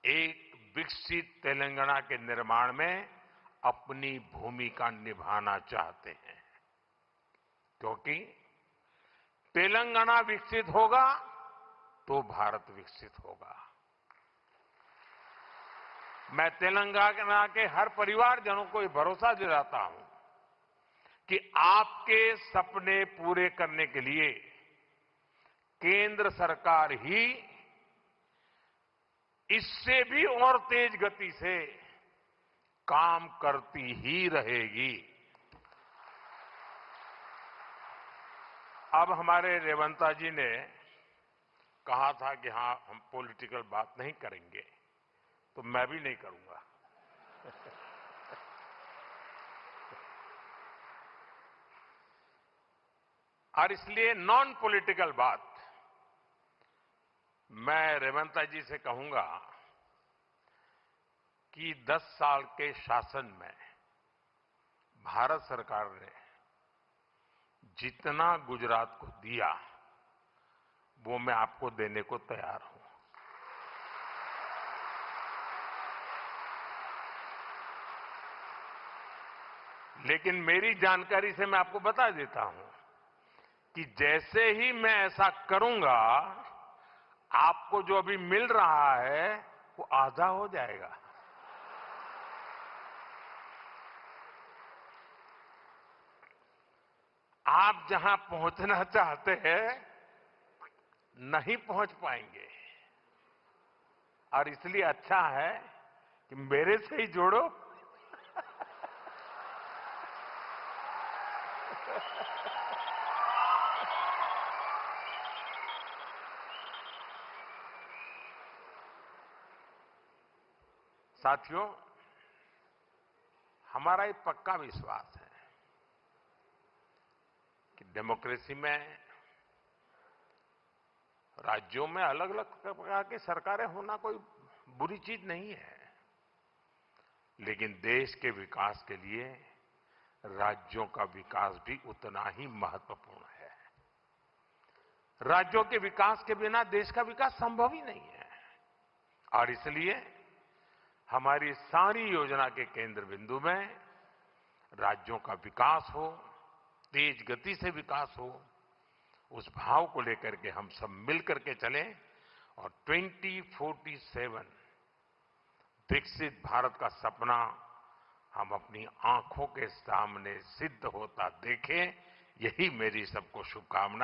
एक विकसित तेलंगाना के निर्माण में अपनी भूमिका निभाना चाहते हैं, क्योंकि तेलंगाना विकसित होगा तो भारत विकसित होगा। मैं तेलंगाना के हर परिवारजनों को ये भरोसा दिलाता हूं कि आपके सपने पूरे करने के लिए केंद्र सरकार ही इससे भी और तेज गति से काम करती ही रहेगी। अब हमारे रेवंता जी ने कहा था कि हां, हम पॉलिटिकल बात नहीं करेंगे, तो मैं भी नहीं करूंगा। और इसलिए नॉन पॉलिटिकल बात मैं रेवंता जी से कहूंगा कि 10 साल के शासन में भारत सरकार ने जितना गुजरात को दिया वो मैं आपको देने को तैयार हूं। लेकिन मेरी जानकारी से मैं आपको बता देता हूं कि जैसे ही मैं ऐसा करूंगा, आपको जो अभी मिल रहा है वो आधा हो जाएगा। आप जहां पहुंचना चाहते हैं नहीं पहुंच पाएंगे, और इसलिए अच्छा है कि मेरे से ही जोड़ो। साथियों, हमारा एक पक्का विश्वास है कि डेमोक्रेसी में राज्यों में अलग अलग प्रकार की सरकारें होना कोई बुरी चीज नहीं है, लेकिन देश के विकास के लिए राज्यों का विकास भी उतना ही महत्वपूर्ण है। राज्यों के विकास के बिना देश का विकास संभव ही नहीं है, और इसलिए हमारी सारी योजना के केंद्र बिंदु में राज्यों का विकास हो, तेज गति से विकास हो, उस भाव को लेकर के हम सब मिलकर के चलें और 2047 विकसित भारत का सपना हम अपनी आंखों के सामने सिद्ध होता देखें। यही मेरी सबको शुभकामना।